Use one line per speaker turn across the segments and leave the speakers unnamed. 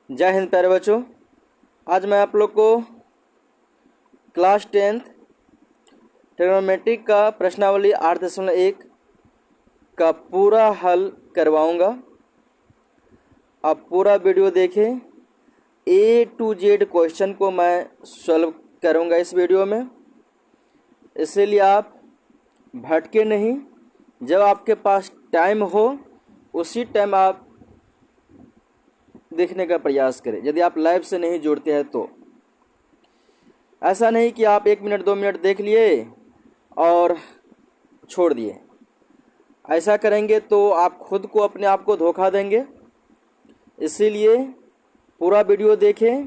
जय हिंद प्यारे बच्चों। आज मैं आप लोग को क्लास 10th ट्रिग्नोमेट्री का प्रश्नावली 8.1 का पूरा हल करवाऊंगा। आप पूरा वीडियो देखें। A to Z क्वेश्चन को मैं सॉल्व करूंगा इस वीडियो में, इसीलिए आप भटके नहीं। जब आपके पास टाइम हो उसी टाइम आप देखने का प्रयास करें। यदि आप लाइव से नहीं जुड़ते हैं तो ऐसा नहीं कि आप 1 मिनट 2 मिनट देख लिए और छोड़ दिए। ऐसा करेंगे तो आप खुद को अपने आप को धोखा देंगे। इसीलिए पूरा वीडियो देखें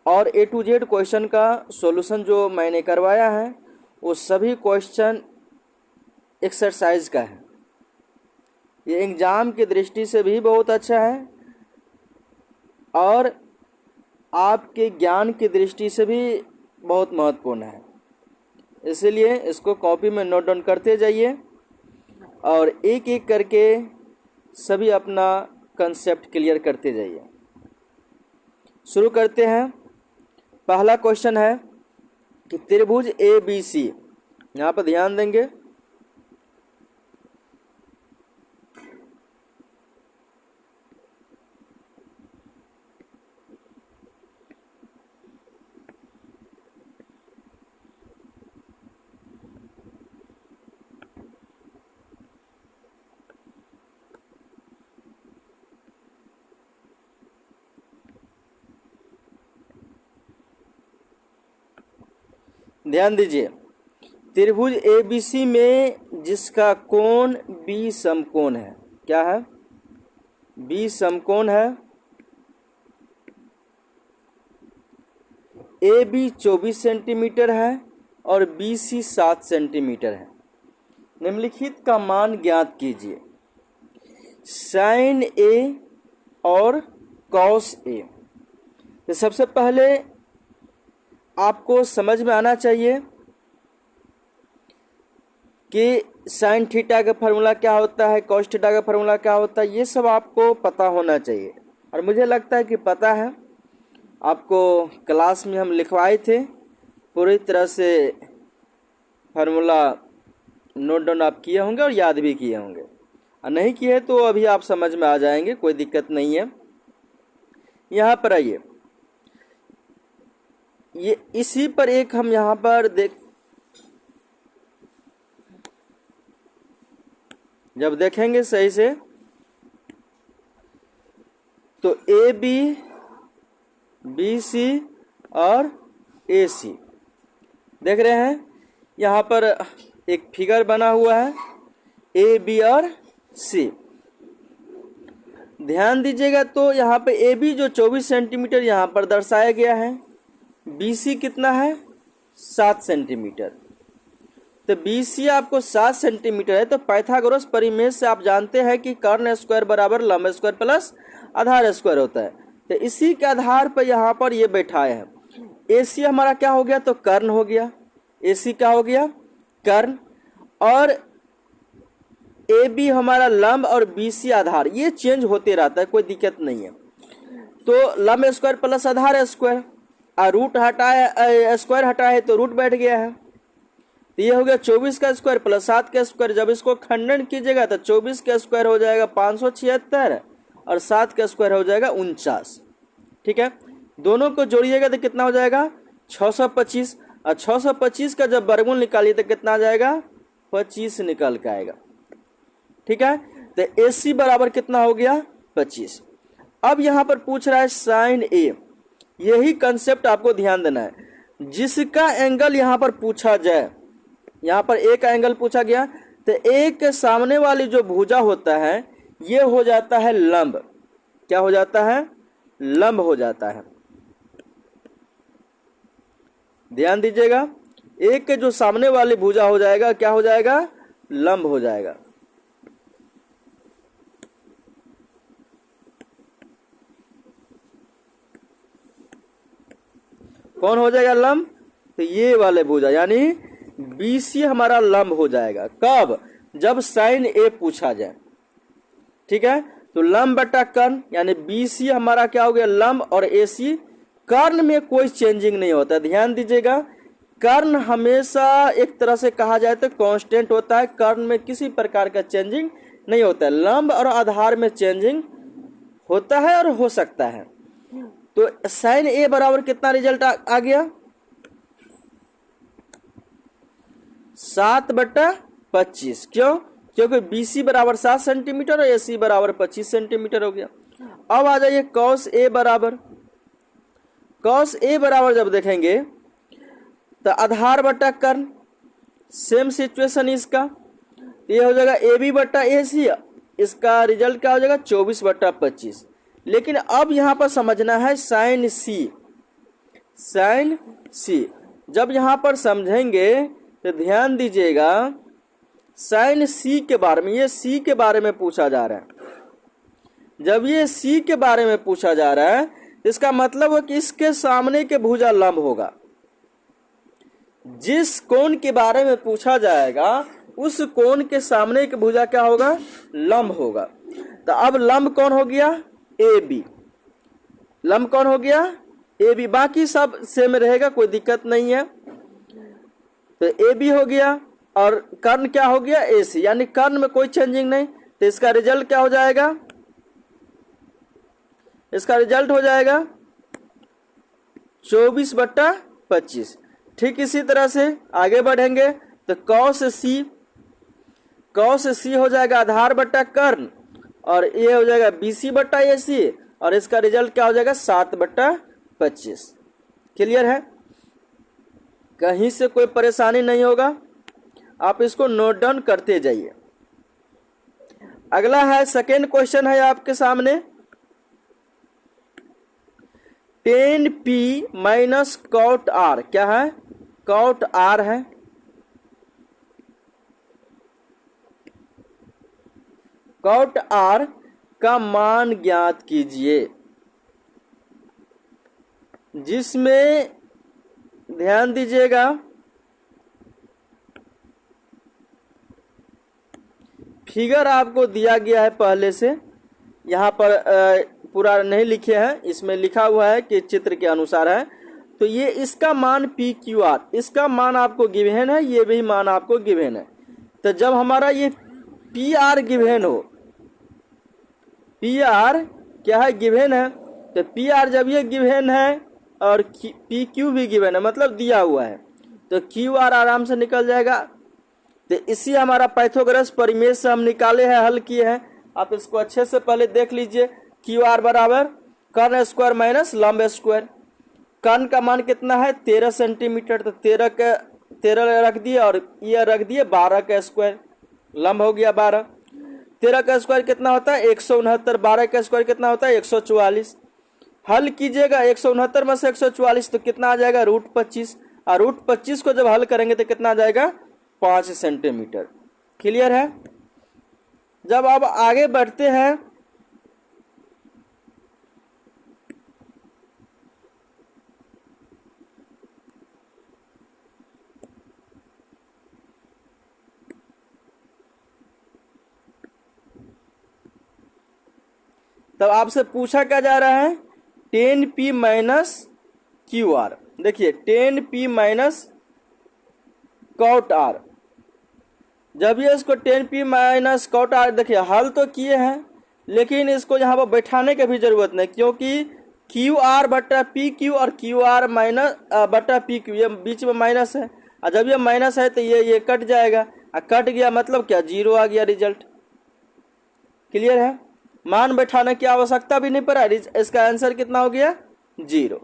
और A to Z क्वेश्चन का सॉल्यूशन जो मैंने करवाया है वो सभी क्वेश्चन एक्सरसाइज का है। ये एग्ज़ाम की दृष्टि से भी बहुत अच्छा है और आपके ज्ञान की दृष्टि से भी बहुत महत्वपूर्ण है। इसलिए इसको कॉपी में नोट डाउन करते जाइए और एक एक करके सभी अपना कंसेप्ट क्लियर करते जाइए। शुरू करते हैं। पहला क्वेश्चन है कि त्रिभुज ABC, यहाँ पर ध्यान देंगे। ध्यान दीजिए, त्रिभुज ABC में जिसका कोण B समकोण है, क्या है? B समकोण है। AB 24 सेंटीमीटर है और BC 7 सेंटीमीटर है। निम्नलिखित का मान ज्ञात कीजिए। साइन A और कॉस A। तो सबसे पहले आपको समझ में आना चाहिए कि साइन थीटा का फार्मूला क्या होता है, कॉस थीटा का फार्मूला क्या होता है, ये सब आपको पता होना चाहिए। और मुझे लगता है कि पता है, आपको क्लास में हम लिखवाए थे। पूरी तरह से फार्मूला नोट डाउन आप किए होंगे और याद भी किए होंगे, और नहीं किए तो अभी आप समझ में आ जाएंगे, कोई दिक्कत नहीं है। यहाँ पर आइए, ये इसी पर एक हम यहाँ पर जब देखेंगे सही से तो AB, BC और AC देख रहे हैं। यहाँ पर एक फिगर बना हुआ है A, B और C। ध्यान दीजिएगा तो यहाँ पे AB जो 24 सेंटीमीटर यहाँ पर दर्शाया गया है, BC कितना है? 7 सेंटीमीटर। तो BC आपको 7 सेंटीमीटर है, तो पाइथागोरस परिमेय से आप जानते हैं कि कर्ण स्क्वायर बराबर लंब स्क्वायर प्लस आधार स्क्वायर होता है। तो इसी के आधार पर यहाँ पर ये बैठाए हैं। AC हमारा क्या हो गया? तो कर्ण हो गया। AC क्या हो गया? कर्ण। और AB हमारा लंब और BC आधार, ये चेंज होते रहता है, कोई दिक्कत नहीं है। तो लंब स्क्वायर प्लस आधार स्क्वायर, और रूट हटाए, स्क्वायर हटाए तो रूट बैठ गया है। तो ये हो गया 24 का स्क्वायर प्लस 7 का स्क्वायर। जब इसको खंडन कीजिएगा तो 24 का स्क्वायर हो जाएगा 576 और 7 का स्क्वायर हो जाएगा 49। ठीक है, दोनों को जोड़िएगा तो कितना हो जाएगा? 625। और 625 का जब वर्गमूल निकालिए तो कितना आ जाएगा? 25 निकल के आएगा। ठीक है, तो AC बराबर कितना हो गया? 25। अब यहाँ पर पूछ रहा है साइन A। यही कंसेप्ट आपको ध्यान देना है। जिसका एंगल यहाँ पर पूछा जाए, यहाँ पर A का एंगल पूछा गया, तो A के सामने वाली जो भुजा होता है ये हो जाता है लंब। क्या हो जाता है? लंब हो जाता है। ध्यान दीजिएगा, A के जो सामने वाली भुजा हो जाएगा, क्या हो जाएगा? लंब हो जाएगा। कौन हो जाएगा लंब? तो ये वाले भुजा, यानी BC हमारा लंब हो जाएगा। कब? जब साइन A पूछा जाए। ठीक है, तो लंब बटा कर्ण यानी BC हमारा क्या हो गया लंब, और AC कर्ण में कोई चेंजिंग नहीं होता। ध्यान दीजिएगा, कर्ण हमेशा एक तरह से कहा जाए तो कांस्टेंट होता है, कर्ण में किसी प्रकार का चेंजिंग नहीं होता है। लंब और आधार में चेंजिंग होता है और हो सकता है। तो साइन A बराबर कितना रिजल्ट आ गया 7/25। क्यों? क्योंकि BC बराबर 7 सेंटीमीटर और AC बराबर 25 सेंटीमीटर हो गया। अब आ जाइए cos A बराबर, cos A बराबर जब देखेंगे तो आधार बटा कर्ण, सेम सिचुएशन इसका, ये हो जाएगा AB बटा AC, इसका रिजल्ट क्या हो जाएगा 24/25। लेकिन अब यहाँ पर समझना है साइन C। जब यहाँ पर समझेंगे तो ध्यान दीजिएगा, साइन C के बारे में, ये C के बारे में पूछा जा रहा है। जब ये C के बारे में पूछा जा रहा है इसका मतलब है कि इसके सामने के भुजा लंब होगा। जिस कोण के बारे में पूछा जाएगा उस कोण के सामने के भुजा क्या होगा लंब होगा। तो अब लंब कौन हो गया AB, लंब कौन हो गया AB, बाकी सब सेम रहेगा, कोई दिक्कत नहीं है। तो AB हो गया और कर्ण क्या हो गया AC, यानी कर्ण में कोई चेंजिंग नहीं। तो इसका रिजल्ट क्या हो जाएगा, इसका रिजल्ट हो जाएगा 24/25। ठीक इसी तरह से आगे बढ़ेंगे तो cos C हो जाएगा आधार बटा कर्ण, और ये हो जाएगा BC बटा AC, और इसका रिजल्ट क्या हो जाएगा 7/25। क्लियर है? कहीं से कोई परेशानी नहीं होगा, आप इसको नोट डाउन करते जाइए। अगला है सेकेंड क्वेश्चन है आपके सामने, tan P minus cot R, क्या है cot R है। cot R का मान ज्ञात कीजिए, जिसमें ध्यान दीजिएगा फिगर आपको दिया गया है पहले से, यहाँ पर पूरा नहीं लिखे हैं, इसमें लिखा हुआ है कि चित्र के अनुसार है। तो ये इसका मान PQR, इसका मान आपको गिवन है, ये भी मान आपको गिवन है। तो जब हमारा ये PR गिवन हो, PR क्या है गिवन है, तो PR जब ये गिवन है और PQ भी गिवन है मतलब दिया हुआ है, तो QR आराम से निकल जाएगा। तो इसी हमारा पाइथागोरस परिमेय से हम निकाले हैं, हल किए हैं। आप इसको अच्छे से पहले देख लीजिए, QR बराबर कर्ण स्क्वायर माइनस लंब स्क्वायर। कर्ण का मान कितना है 13 सेंटीमीटर, तो 13 रख दिए और ये रख दिए 12 का स्क्वायर, लंब हो गया 12। 13 का स्क्वायर कितना होता है 169, 12 का स्क्वायर कितना होता है 144। हल कीजिएगा 169 में से 144 तो कितना आ जाएगा √25, और √25 को जब हल करेंगे तो कितना आ जाएगा 5 सेंटीमीटर। क्लियर है? जब आप आगे बढ़ते हैं तब आपसे पूछा क्या जा रहा है tan P माइनस QR। देखिए tan P minus cot R, जब ये इसको tan P minus cot R, देखिए हल तो किए हैं लेकिन इसको यहाँ पर बैठाने की भी जरूरत नहीं, क्योंकि QR बटा PQ और QR माइनस बटा PQ, ये बीच में माइनस है, और जब ये माइनस है तो ये कट जाएगा, और कट गया मतलब क्या 0 आ गया रिजल्ट। क्लियर है? मान बैठाने की आवश्यकता भी नहीं पड़ा, इसका आंसर कितना हो गया 0।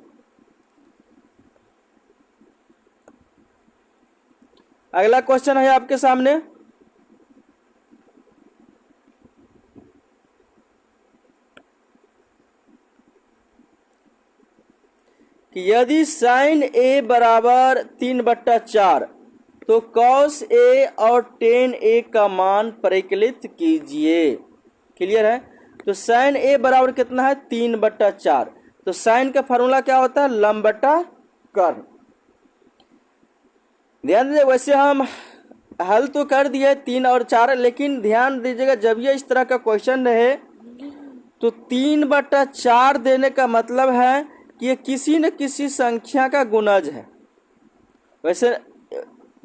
अगला क्वेश्चन है आपके सामने, कि यदि साइन A बराबर 3/4 तो cos A और tan A का मान परिकलित कीजिए। क्लियर है? तो साइन A बराबर कितना है 3/4, तो साइन का फार्मूला क्या होता है लंब बटा कर्ण। ध्यान दीजिए, वैसे हम हल तो कर दिए 3 और 4, लेकिन ध्यान दीजिएगा जब ये इस तरह का क्वेश्चन रहे तो 3/4 देने का मतलब है कि ये किसी न किसी संख्या का गुणज है। वैसे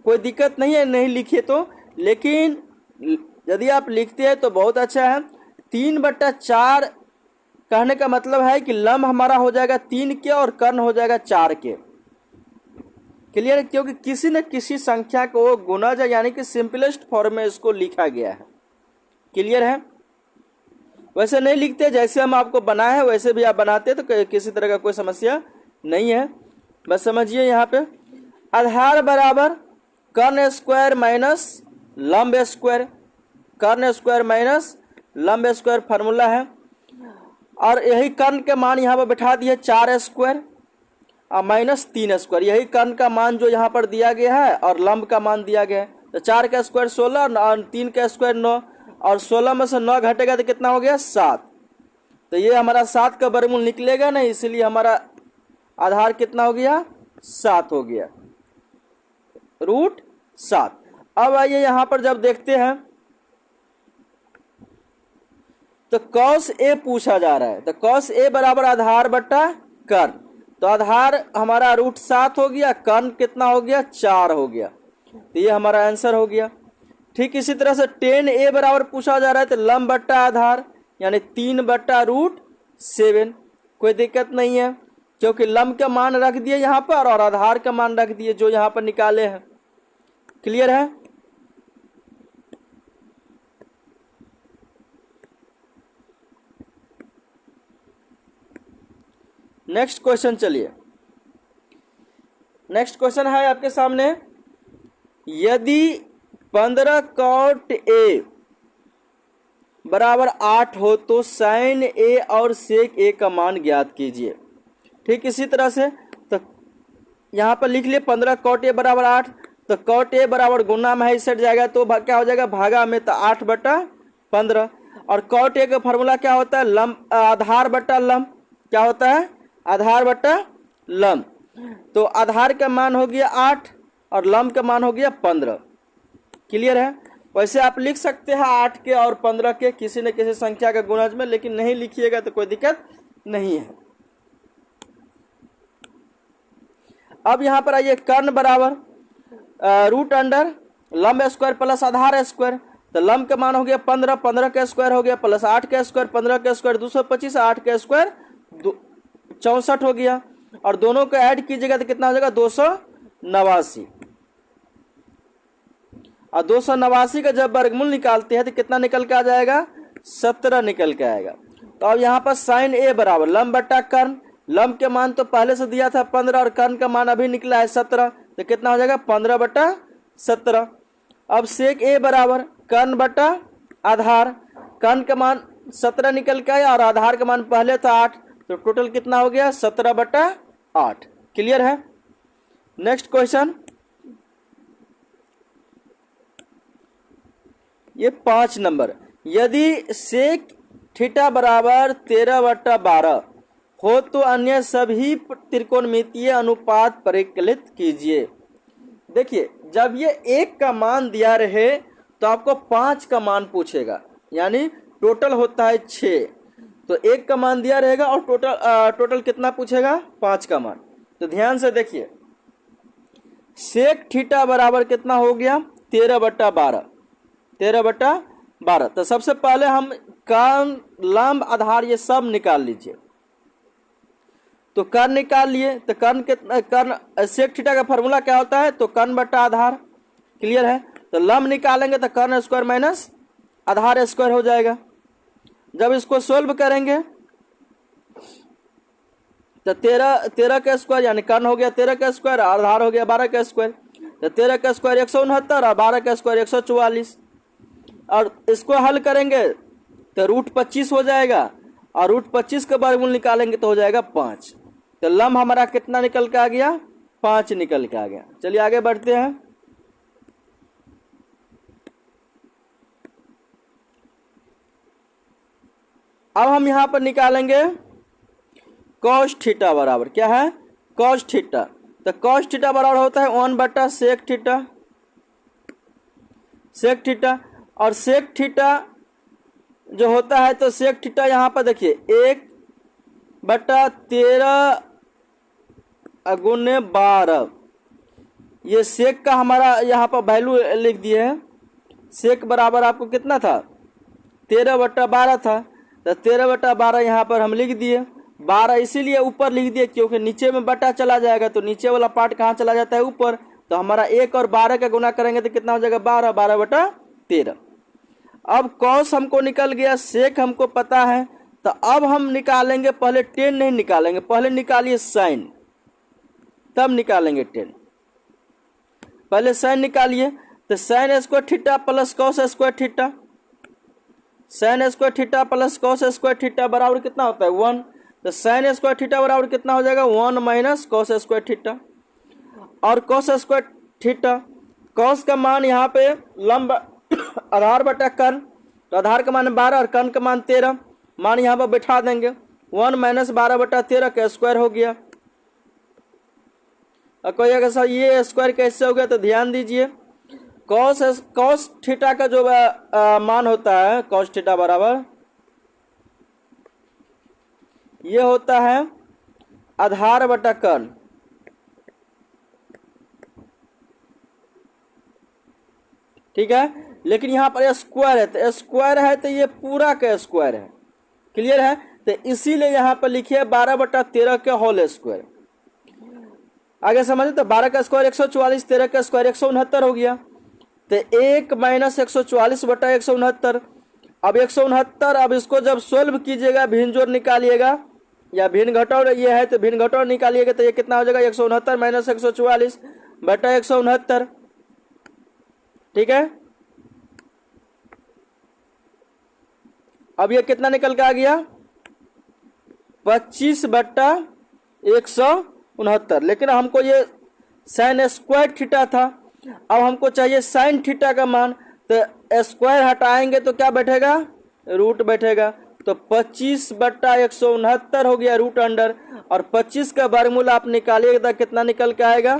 कोई दिक्कत नहीं है नहीं लिखिए तो, लेकिन यदि आप लिखते हैं तो बहुत अच्छा है। 3/4 कहने का मतलब है कि लंब हमारा हो जाएगा 3 के और कर्ण हो जाएगा 4 के। क्लियर है? क्योंकि किसी न किसी संख्या को गुणज है, यानी कि सिंपलेस्ट फॉर्म में इसको लिखा गया है। क्लियर है? वैसे नहीं लिखते, जैसे हम आपको बनाए हैं वैसे भी आप बनाते तो किसी तरह का कोई समस्या नहीं है। बस समझिए यहाँ पे आधार बराबर कर्ण स्क्वायर माइनस लंब स्क्वायर, कर्ण स्क्वायर माइनस लंब स्क्वायर फार्मूला है। और यही कर्ण के मान यहाँ पर बैठा दिए 4 स्क्वायर और माइनस 3 स्क्वायर, यही कर्ण का मान जो यहाँ पर दिया गया है और लंब का मान दिया गया है। तो 4 का स्क्वायर 16 और 3 का स्क्वायर 9 और 16 में से 9 घटेगा तो कितना हो गया 7। तो ये हमारा 7 का वर्गमूल निकलेगा ना, इसलिए हमारा आधार कितना हो गया 7 हो गया, √7। अब आइए यहाँ पर जब देखते हैं तो cos a पूछा जा रहा है, तो cos a बराबर आधार बट्टा कर्ण। तो आधार हमारा √7 हो गया, कर्ण कितना हो गया 4 हो गया, तो ये हमारा आंसर हो गया। ठीक इसी तरह से tan a बराबर पूछा जा रहा है, तो लंब बट्टा आधार यानी 3/√7। कोई दिक्कत नहीं है क्योंकि लंब का मान रख दिए यहाँ पर और आधार का मान रख दिए जो यहाँ पर निकाले हैं। क्लियर है? नेक्स्ट क्वेश्चन, चलिए नेक्स्ट क्वेश्चन है आपके सामने। यदि 15 cot a बराबर 8 हो तो sin a और sec a का मान ज्ञात कीजिए। ठीक इसी तरह से तो यहाँ पर लिख लिए 15 cot a बराबर 8, तो cot a बराबर गुना में है इस साइड जाएगा तो क्या हो जाएगा भागा में, तो 8/15। और cot a का फॉर्मूला क्या होता है लंब आधार बट्टा लंब, क्या होता है आधार बट्टा लंब। तो आधार का मान हो गया 8 और लंब का मान हो गया 15। क्लियर है? वैसे आप लिख सकते हैं 8 के और 15 के किसी न किसी संख्या के गुणज में, लेकिन नहीं लिखिएगा तो कोई दिक्कत नहीं है। अब यहाँ पर आइए कर्ण बराबर √अंडर लंब स्क्वायर प्लस आधार स्क्वायर। तो लंब का मान हो गया 15, 15 का स्क्वायर हो गया प्लस 8 का स्क्वायर, 15 का स्क्वायर 225, 8 का स्क्वायर 64 हो गया। और दोनों को ऐड कीजिएगा तो कितना हो जाएगा 289। और 289 का जब वर्गमूल निकालते हैं तो कितना निकल के आ जाएगा 17 निकल के आएगा। तो अब यहाँ पर sin a बराबर लंब बट्टा कर्ण, लंब के मान तो पहले से दिया था 15 और कर्ण का मान अभी निकला है 17, तो कितना हो जाएगा 15/17। अब sec a बराबर कर्ण बट्टा आधार, कर्ण का मान 17 निकल के आया और आधार का मान पहले था 8, तो टोटल कितना हो गया 17/8। क्लियर है? नेक्स्ट क्वेश्चन, ये 5 नंबर। यदि सेक थीटा बराबर 13/12 हो तो अन्य सभी त्रिकोणमितीय अनुपात परिकलित कीजिए। देखिए जब ये 1 का मान दिया रहे तो आपको 5 का मान पूछेगा, यानी टोटल होता है 6, तो 1 का मान दिया रहेगा और टोटल कितना पूछेगा 5 का मान। तो ध्यान से देखिए सेक थीटा बराबर कितना हो गया 13/12, 13/12। तो सबसे पहले हम कर्ण लंब आधार ये सब निकाल लीजिए। तो कर्ण निकाल लिए, तो कर्ण सेक थीटा का फॉर्मूला क्या होता है तो कर्ण बट्टा आधार। क्लियर है? तो लंब निकालेंगे तो कर्ण स्क्वायर माइनस आधार स्क्वायर हो जाएगा। जब इसको सोल्व करेंगे तो 13 का स्क्वायर यानी कर्ण हो गया 13 का स्क्वायर, आधार हो गया 12 का स्क्वायर। तो 13 का स्क्वायर 169 और 12 का स्क्वायर 144। और इसको हल करेंगे तो √25 हो जाएगा और √25 का वर्गमूल निकालेंगे तो हो जाएगा 5। तो लंब हमारा कितना निकल के आ गया 5 निकल के आ गया। चलिए आगे बढ़ते हैं। अब हम यहां पर निकालेंगे cos थीटा बराबर क्या है cos थीटा। तो cos थीटा बराबर होता है 1/sec थीटा, और sec थीटा जो होता है तो सेक थीटा यहाँ पर देखिए 1/13 गुने 12, ये सेक का हमारा यहाँ पर वैल्यू लिख दिए हैं। सेक बराबर आपको कितना था 13/12 था, तो 13/12 यहाँ पर हम लिख दिए। 12 इसीलिए ऊपर लिख दिए क्योंकि नीचे में बटा चला जाएगा, तो नीचे वाला पार्ट कहाँ चला जाता है ऊपर, तो हमारा 1 और 12 का गुना करेंगे तो कितना हो जाएगा 12/13। अब कॉस हमको निकल गया, सेक हमको पता है, तो अब हम निकालेंगे, पहले टेन नहीं निकालेंगे, पहले निकालिए साइन, तब निकालेंगे टेन। पहले साइन निकालिए, तो sine square theta plus cos square theta, sine square theta plus cos square theta बराबर कितना होता है 1, तो साइन स्क्वायर थीटा बराबर कितना हो जाएगा 1 माइनस कॉस स्क्वायर थीटा। और कॉस स्क्वायर थीटा, कॉस का मान यहाँ पे लंब आधार बटा कर्ण, तो आधार का मान 12 और कर्ण का मान 13, मान यहाँ पर बैठा देंगे, 1 माइनस 12/13 का स्क्वायर हो गया। और कोई अगर सर ये स्क्वायर कैसे हो गया, तो ध्यान दीजिए कॉस थीटा का जो मान होता है, कॉस थीटा बराबर ये होता है आधार बटा कर्ण, ठीक है। लेकिन यहाँ पर स्क्वायर है, तो स्क्वायर है तो ये पूरा का स्क्वायर है, क्लियर है। तो इसीलिए यहाँ पर लिखिए 12/13 के होल स्क्वायर। आगे समझे, तो 12 का स्क्वायर 144, 13 का स्क्वायर 169 हो गया, तो 1 माइनस 144/169। अब 169, अब इसको जब सोल्व कीजिएगा, भिन्न जोड़ निकालिएगा या भिन्न घटाओ ये है तो भिन्न घटाओ निकालिएगा, तो ये कितना हो जाएगा 169 माइनस 144/169, ठीक है। अब ये कितना निकल के आ गया 25/169, लेकिन हमको ये साइन स्क्वायर थीटा था, अब हमको चाहिए साइन थीटा का मान, तो स्क्वायर हटाएंगे तो क्या बैठेगा रूट बैठेगा, तो 25/169 हो गया रूट अंडर, और 25 का वर्गमूल आप निकालिएगा तो कितना निकल के आएगा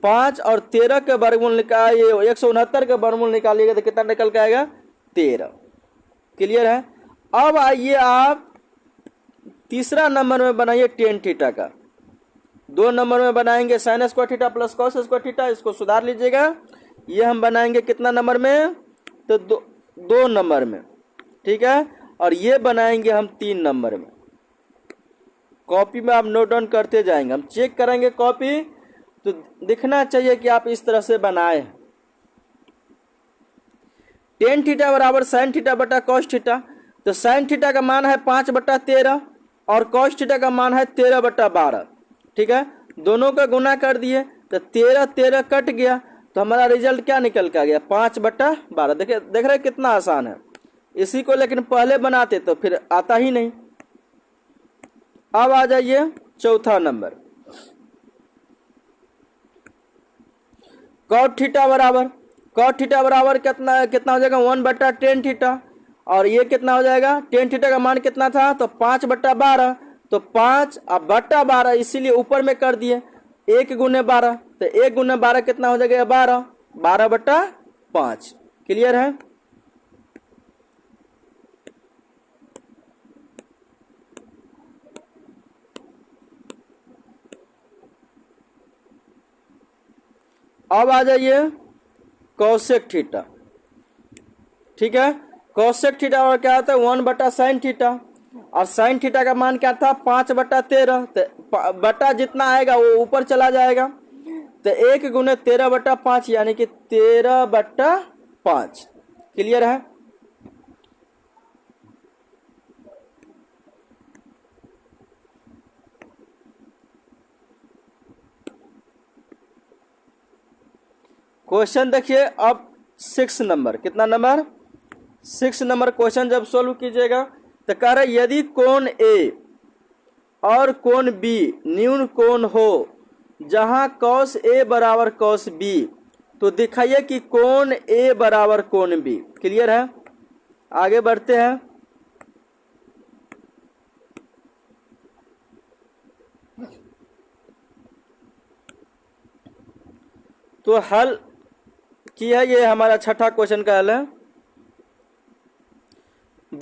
5, और 13 के वर्गमूल निकालिए 169 का वर्गमूल निकालिएगा तो कितना निकल के आएगा 13, क्लियर है। अब आइए आप तीसरा नंबर में बनाइए टेन थीटा का, 2 नंबर में बनाएंगे sine square theta plus cos square theta, इसको सुधार लीजिएगा। ये हम बनाएंगे कितना नंबर में, तो 2 नंबर में, ठीक है। और ये बनाएंगे हम 3 नंबर में। कॉपी में आप नोट डाउन करते जाएंगे, हम चेक करेंगे कॉपी, तो दिखना चाहिए कि आप इस तरह से बनाए। टेन थीटा बराबर साइन थीटा बटा कॉस थीटा, तो साइन थीटा का मान है 5/13 और कॉस थीटा का मान है 13/12, ठीक है। दोनों का गुना कर दिए तो 13 कट गया, तो हमारा रिजल्ट क्या निकल के आ गया 5/12। देखिए, देख रहे कितना आसान है, इसी को लेकिन पहले बनाते तो फिर आता ही नहीं। अब आ जाइए चौथा नंबर, कॉट थीटा बराबर कितना हो जाएगा 1/tan थीटा, और ये कितना हो जाएगा tan थीटा का मान कितना था तो 5/12, तो 5/12 इसीलिए ऊपर में कर दिए 1 गुने 12, तो 1 गुने 12 कितना हो जाएगा 12/5, क्लियर है। अब आ जाइए कॉसेक थीटा, ठीक है। कॉसेक थीटा और क्या होता है 1/sin थीटा, और साइन थीटा का मान क्या था 5/13, तो बटा जितना आएगा वो ऊपर चला जाएगा, तो 1 गुने 13/5 यानी कि 13/5, क्लियर है। क्वेश्चन देखिए अब 6 नंबर, कितना नंबर 6 नंबर क्वेश्चन जब सोल्व कीजिएगा तो कह रहे यदि कोण ए और कोण बी न्यून कोण हो जहां कॉस ए बराबर कॉस बी, तो दिखाइए कि कोण ए बराबर कोण बी, क्लियर है। आगे बढ़ते हैं, तो हल किया, ये हमारा छठा क्वेश्चन का हल है।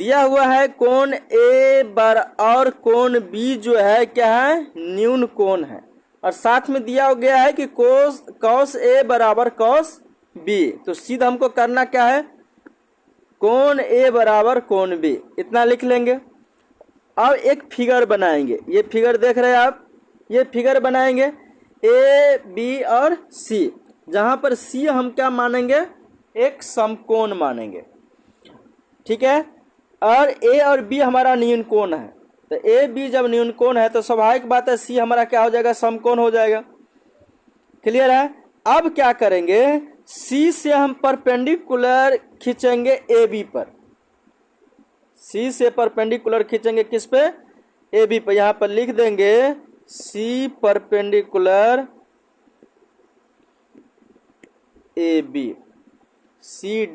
दिया हुआ है कोण ए बर और कोण बी जो है क्या है, न्यून कोण है, और साथ में दिया गया है कि कॉस ए बराबर कॉस बी। तो सीधा हमको करना क्या है, कोण ए बराबर कोण बी, इतना लिख लेंगे। अब एक फिगर बनाएंगे, ये फिगर देख रहे हैं आप, ये फिगर बनाएंगे ए बी और सी, जहां पर सी हम क्या मानेंगे, एक समकोण मानेंगे, ठीक है। और ए और बी हमारा न्यून कोण है, तो ए बी जब न्यून कोण है तो स्वाभाविक बात है सी हमारा क्या हो जाएगा, समकोण हो जाएगा। क्लियर है। अब क्या करेंगे, सी से हम परपेंडिकुलर खींचेंगे ए बी पर, सी से परपेंडिकुलर खींचेंगे किस पे, ए बी पर। यहां पर लिख देंगे C perpendicular A B, C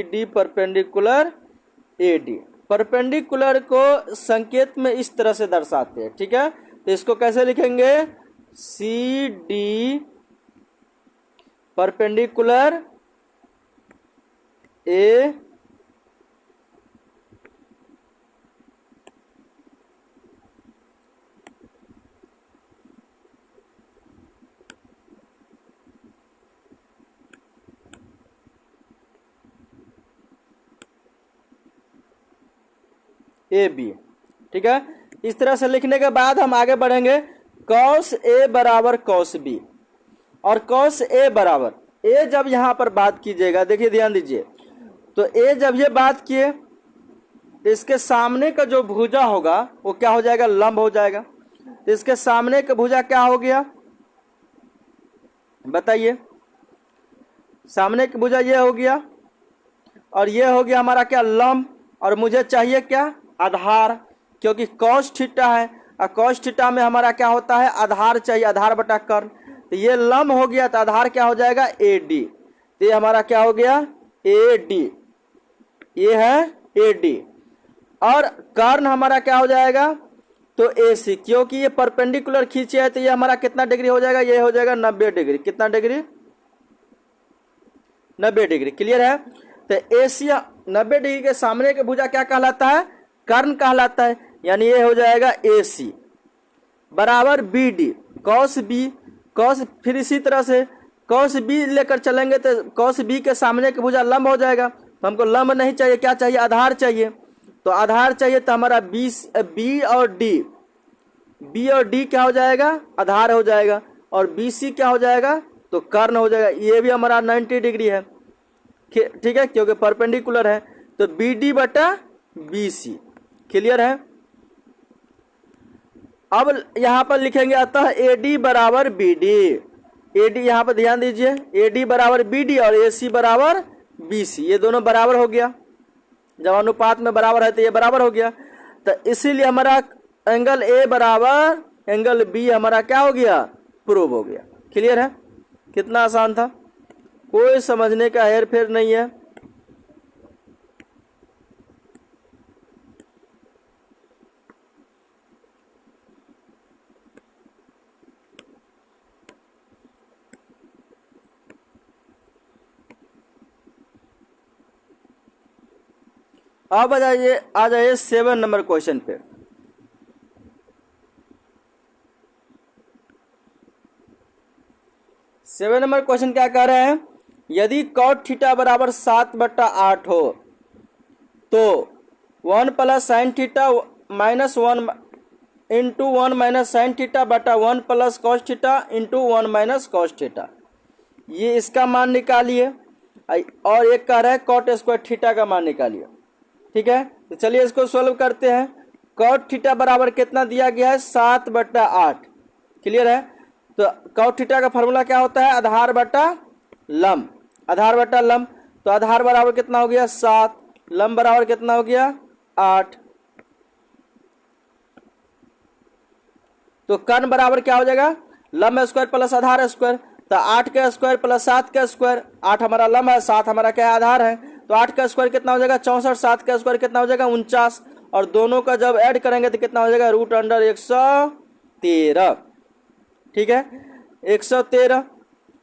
D perpendicular A D. Perpendicular को संकेत में इस तरह से दर्शाते हैं, ठीक है। तो इसको कैसे लिखेंगे, C D perpendicular A A B, ठीक है। इस तरह से लिखने के बाद हम आगे बढ़ेंगे, कॉस ए बराबर कॉस बी, और कॉस ए बराबर, ए जब यहां पर बात कीजिएगा, देखिए ध्यान दीजिए, तो ए जब ये बात किए तो इसके सामने का जो भुजा होगा वो क्या हो जाएगा, लंब हो जाएगा। तो इसके सामने का भुजा क्या हो गया, बताइए, सामने का भुजा ये हो गया, और ये हो गया हमारा क्या, लंब। और मुझे चाहिए क्या, आधार, क्योंकि कॉस थीटा है, और कॉस थीटा में हमारा क्या होता है, आधार चाहिए, आधार बटा कर्ण। तो ये लंब हो गया, तो आधार क्या हो जाएगा, ए डी। तो ये हमारा क्या हो गया, ए डी, ये है ए डी। और कर्ण हमारा क्या हो जाएगा, तो ए सी, क्योंकि ये परपेंडिकुलर खींचे है, तो ये हमारा कितना डिग्री हो जाएगा, ये हो जाएगा 90 डिग्री। कितना डिग्री, 90 डिग्री। क्लियर है। तो ए सी 90 डिग्री के सामने के भुजा क्या कहलाता है, कर्ण कहलाता है, यानी ये हो जाएगा ए सी बराबर B D, cos B, cos, फिर इसी तरह से कॉस बी लेकर चलेंगे तो कॉस बी के सामने के भुजा लंब हो जाएगा। तो हमको लंब नहीं चाहिए, क्या चाहिए, आधार चाहिए। तो आधार चाहिए, तो हमारा बी और डी क्या हो जाएगा, आधार हो जाएगा, और बी सी क्या हो जाएगा, तो कर्ण हो जाएगा। ये भी हमारा 90 डिग्री है, ठीक है, क्योंकि परपेंडिकुलर है। तो बी डी बटा बी सी। क्लियर है। अब यहां पर लिखेंगे अतः ए डी बराबर बी डी, ए डी यहां पर ध्यान दीजिए, ए डी बराबर बी डी और ए सी बराबर बी सी, ये दोनों बराबर हो गया। जब अनुपात में बराबर है तो ये बराबर हो गया। तो इसीलिए हमारा एंगल ए बराबर एंगल बी हमारा क्या हो गया, प्रूव हो गया। क्लियर है। कितना आसान था, कोई समझने का हेर फेर नहीं है। अब आ जाइए 7 नंबर क्वेश्चन पे। सेवन नंबर क्वेश्चन क्या कह रहे हैं, यदि कॉट थीटा बराबर 7/8 हो तो 1 + sin theta -1 into 1 - sin theta बटा 1 + cos theta into 1 - cos theta, ये इसका मान निकालिए। और एक कह रहा है कॉट स्क्वायर थीटा का मान निकालिए। ठीक है, तो चलिए इसको सोल्व करते हैं। कॉट थीटा बराबर कितना दिया गया है, 7/8। क्लियर है। तो कॉट थीटा का फॉर्मूला क्या होता है, आधार बटा लंब, आधार बटा लंब। तो आधार बराबर कितना हो गया 7, लंब बराबर कितना हो गया 8। तो कर्ण बराबर क्या हो जाएगा, लंब स्क्वायर प्लस आधार स्क्वायर। तो 8 का स्क्वायर प्लस 7 का स्क्वायर, 8 हमारा लंब है, 7 हमारा क्या है आधार है। तो 8 का स्क्वायर कितना हो जाएगा 64, 7 का स्क्वायर कितना हो जाएगा 49, और दोनों का जब ऐड करेंगे तो कितना हो जाएगा √113। ठीक है, 113।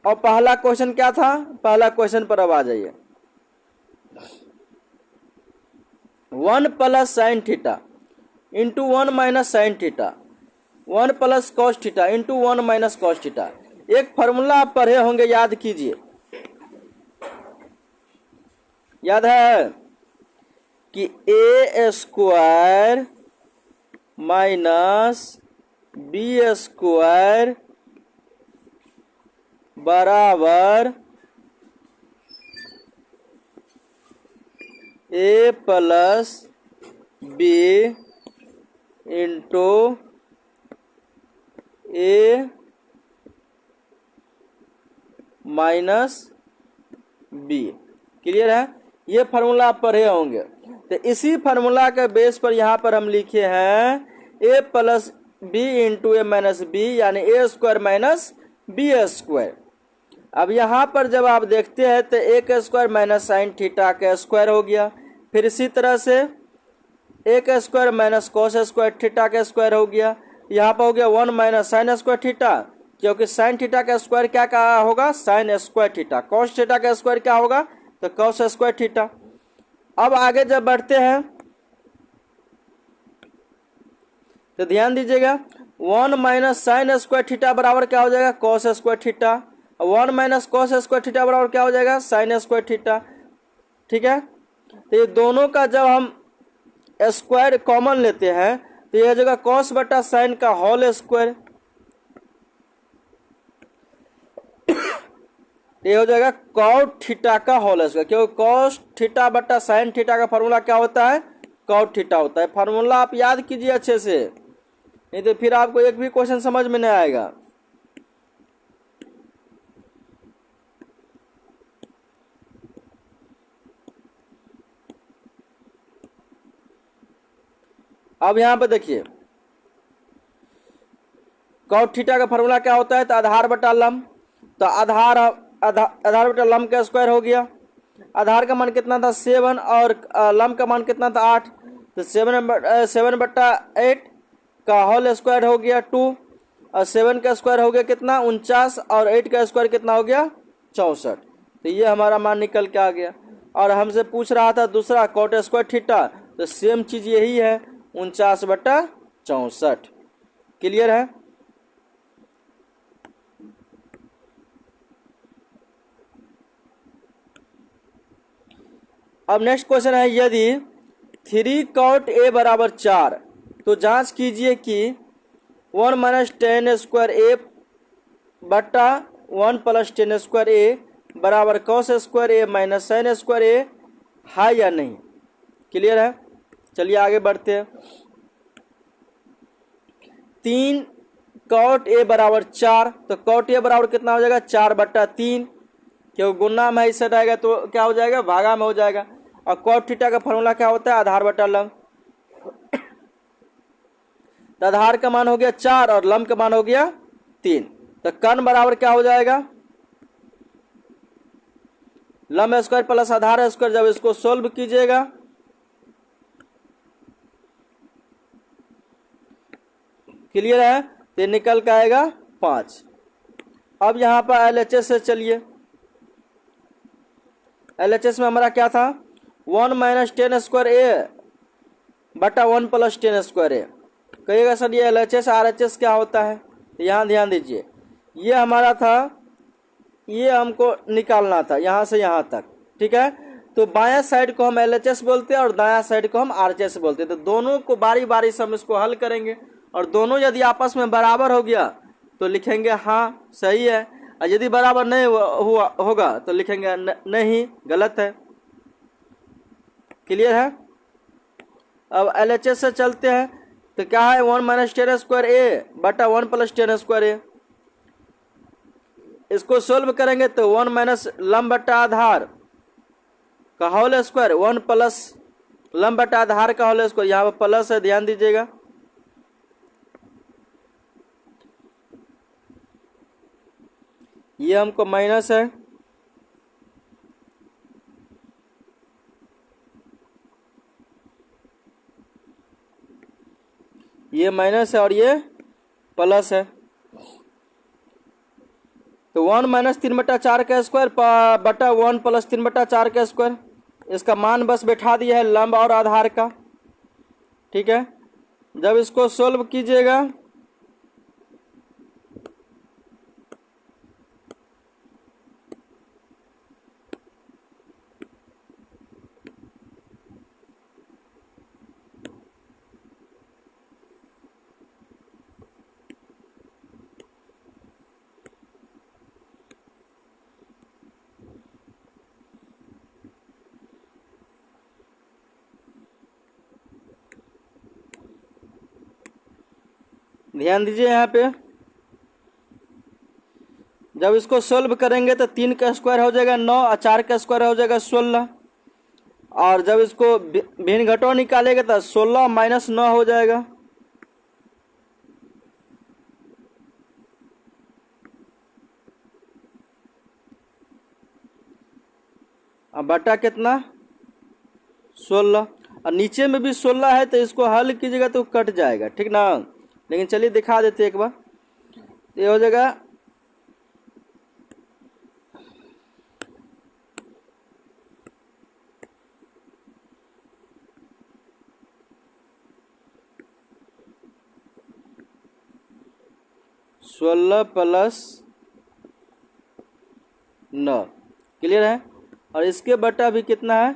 और पहला क्वेश्चन क्या था, पहला क्वेश्चन पर अब आ जाइए। 1 plus sine theta into 1 minus sine theta, 1 plus cos theta into 1 minus cos theta. एक फार्मूला आप पढ़े होंगे, याद कीजिए, याद है कि ए स्क्वायर माइनस बी स्क्वायर बराबर ए प्लस बी इंटू ए माइनस बी। क्लियर है? ये फार्मूला आप पढ़े होंगे। तो इसी फार्मूला के बेस पर यहाँ पर हम लिखे हैं ए प्लस बी इंटू ए माइनस बी, यानी ए स्क्वायर माइनस बी स्क्वायर। अब यहाँ पर जब आप देखते हैं तो ए का स्क्वायर माइनस साइन थीटा का स्क्वायर हो गया, फिर इसी तरह से ए का square minus cos square theta का स्क्वायर हो गया। यहाँ पर हो गया 1 माइनस साइन स्क्वायर थीटा, क्योंकि साइन थीटा का स्क्वायर क्या कहा होगा, sine square theta. Cos theta का स्क्वायर क्या होगा, तो कॉस स्क्वायर थीटा। अब आगे जब बढ़ते हैं तो ध्यान दीजिएगा, 1 माइनस साइन स्क्वायर थीटा बराबर क्या हो जाएगा, cos square theta. 1 minus cos square theta बराबर क्या हो जाएगा, साइन स्क्वायर थीटा। ठीक है? तो ये दोनों का जब हम स्क्वायर कॉमन लेते हैं तो यह हो जाएगा कॉस बटा साइन का होल स्क्वायर। ये हो जाएगा कॉट थीटा का होल स्क्वायर, क्योंकि कॉस थीटा बटा साइन थीटा का फार्मूला क्या होता है, कॉट थीटा होता है। फार्मूला आप याद कीजिए अच्छे से, नहीं तो फिर आपको एक भी क्वेश्चन समझ में नहीं आएगा। अब यहां पे देखिए, कॉट थीटा का फार्मूला क्या होता है, तो आधार बटा लंब। तो आधार बटा लंब का स्क्वायर हो गया। आधार का मान कितना था 7 और लंब का मान कितना था 8, तो 7 बटा 8 का होल स्क्वायर हो गया 2, और 7 का स्क्वायर हो गया कितना 49, और 8 का स्क्वायर कितना हो गया 64। तो ये हमारा मान निकल के आ गया। और हमसे पूछ रहा था दूसरा कॉट स्क्वायर थीटा, तो सेम चीज यही है, 49 बटा 64। क्लियर है? अब नेक्स्ट क्वेश्चन है, यदि 3 कॉट ए बराबर 4, तो जांच कीजिए कि 1 माइनस टेन स्क्वायर ए बटा 1 प्लस टेन स्क्वायर ए बराबर कॉस स्क्वायर ए माइनस साइन स्क्वायर ए है या नहीं। क्लियर है? चलिए आगे बढ़ते हैं। 3 कॉट ए बराबर 4, तो कॉट ए बराबर कितना हो जाएगा 4 बटा 3, क्योंकि गुना में इस साइड आएगा तो क्या हो जाएगा, भागा में हो जाएगा। और कॉट थीटा का फॉर्मूला क्या होता है, आधार बटा लंब। तो आधार का मान हो गया 4 और लंब का मान हो गया 3, तो कर्ण बराबर क्या हो जाएगा, लंब स्क्वायर प्लस आधार स्क्वायर। जब इसको सोल्व कीजिएगा क्लियर है, तो निकल के आएगा 5। अब यहां पर LHS से चलिए, LHS में हमारा क्या था, 1 माइनस टेन स्क्वायर ए बटा 1 प्लस टेन स्क्वायर ए। कहिएगा सर ये LHS RHS क्या होता है, तो यहाँ ध्यान दीजिए, ये हमारा था, ये हमको निकालना था यहाँ से यहाँ तक। ठीक है? तो बायां साइड को हम LHS बोलते हैं और दायां साइड को हम RHS बोलते हैं। तो दोनों को बारी बारी से हम इसको हल करेंगे, और दोनों यदि आपस में बराबर हो गया तो लिखेंगे हाँ सही है, और यदि बराबर नहीं होगा तो लिखेंगे नहीं गलत है। क्लियर है? अब LHS से चलते हैं, तो क्या है 1 माइनस टेन स्क्वायर ए बटा 1 प्लस टेन स्क्वायर ए। इसको सोल्व करेंगे तो 1 माइनस लंब बटा आधार का होल स्क्वायर, 1 प्लस लंब बटा आधार का होल स्क्वायर। यहाँ पर प्लस है, ध्यान दीजिएगा। ये हमको माइनस है, ये माइनस है और ये प्लस है। तो 1 माइनस 3 बटा 4 का स्क्वायर बटा 1 प्लस 3 बटा 4 का स्क्वायर। इसका मान बस बैठा दिया है लंब और आधार का। ठीक है, जब इसको सोल्व कीजिएगा ध्यान दीजिए यहाँ पे, जब इसको सोल्व करेंगे तो 3 का स्क्वायर हो जाएगा 9 और 4 का स्क्वायर हो जाएगा 16, और जब इसको भिन्न घटाव निकालेगा तो 16 माइनस 9 हो जाएगा। अब बटा कितना 16, और नीचे में भी 16 है तो इसको हल कीजिएगा तो कट जाएगा, ठीक ना। लेकिन चलिए दिखा देते एक बार, ये हो जाएगा 16 प्लस 9, क्लियर है। और इसके बटा भी कितना है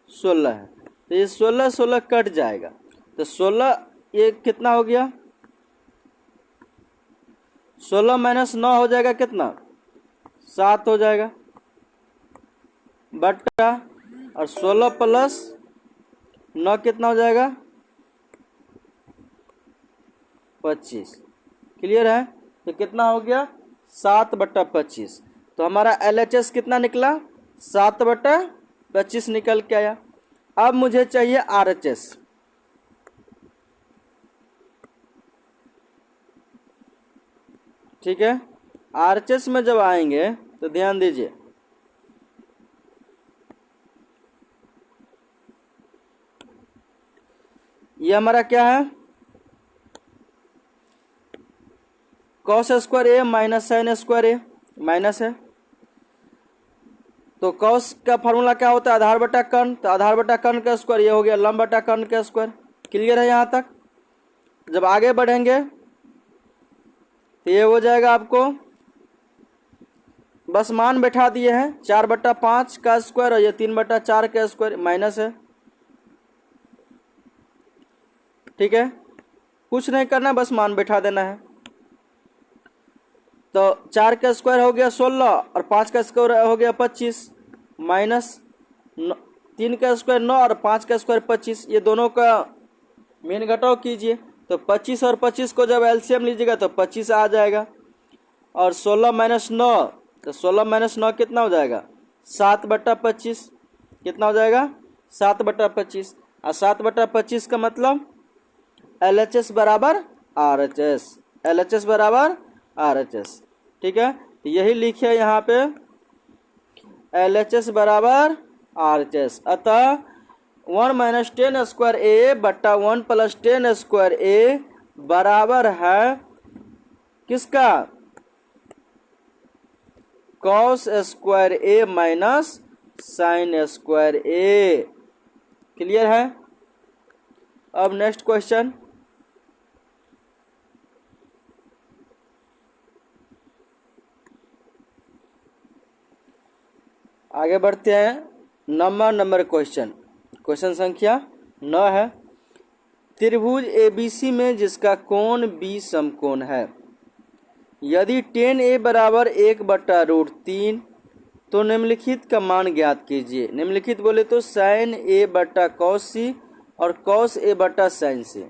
16 है, तो ये 16 16 कट जाएगा, तो 16 ये कितना हो गया 16 माइनस 9 हो जाएगा कितना 7 हो जाएगा, बटा और 16 प्लस 9 कितना हो जाएगा 25, क्लियर है। तो कितना हो गया 7/25, तो हमारा LHS कितना निकला 7/25 निकल के आया। अब मुझे चाहिए RHS, ठीक है। RHS में जब आएंगे तो ध्यान दीजिए, ये हमारा क्या है कॉस स्क्वायर ए माइनस साइन स्क्वायर ए माइनस है, तो कॉस का फॉर्मूला क्या होता है आधार बटा कर्ण, तो आधार बटा कर्ण का स्क्वायर ये हो गया लंब बटा कर्ण का स्क्वायर, क्लियर है यहाँ तक। जब आगे बढ़ेंगे तो ये हो जाएगा आपको बस मान बैठा दिए हैं 4/5 का स्क्वायर और ये 3/4 का स्क्वायर माइनस है, ठीक है। कुछ नहीं करना, बस मान बैठा देना है। तो 4 का स्क्वायर हो गया 16 और 5 का स्क्वायर हो गया 25, माइनस 3 का स्क्वायर 9 और 5 का स्क्वायर 25, ये दोनों का मीन घटाव कीजिए, तो 25 और 25 को जब एलसीएम लीजिएगा तो 25 आ जाएगा, और 16 माइनस 9, तो 16 माइनस 9 कितना हो जाएगा 7/25, कितना हो जाएगा 7/25, और 7/25 का मतलब LHS बराबर RHS, LHS बराबर RHS, ठीक है। तो यही लिखे यहाँ पे LHS बराबर RHS, अतः 1 माइनस 10 स्क्वायर ए बट्टा 1 प्लस 10 स्क्वायर ए बराबर है किसका कॉस स्क्वायर ए माइनस साइन स्क्वायर ए, क्लियर है। अब नेक्स्ट क्वेश्चन, आगे बढ़ते हैं। नंबर क्वेश्चन, क्वेश्चन संख्या 9 है। त्रिभुज ABC में जिसका कोण B समकोण है, यदि tan A बराबर 1/√3 तो निम्नलिखित का मान ज्ञात कीजिए। निम्नलिखित बोले तो sin A बटा cos C और cos A बटा sin C,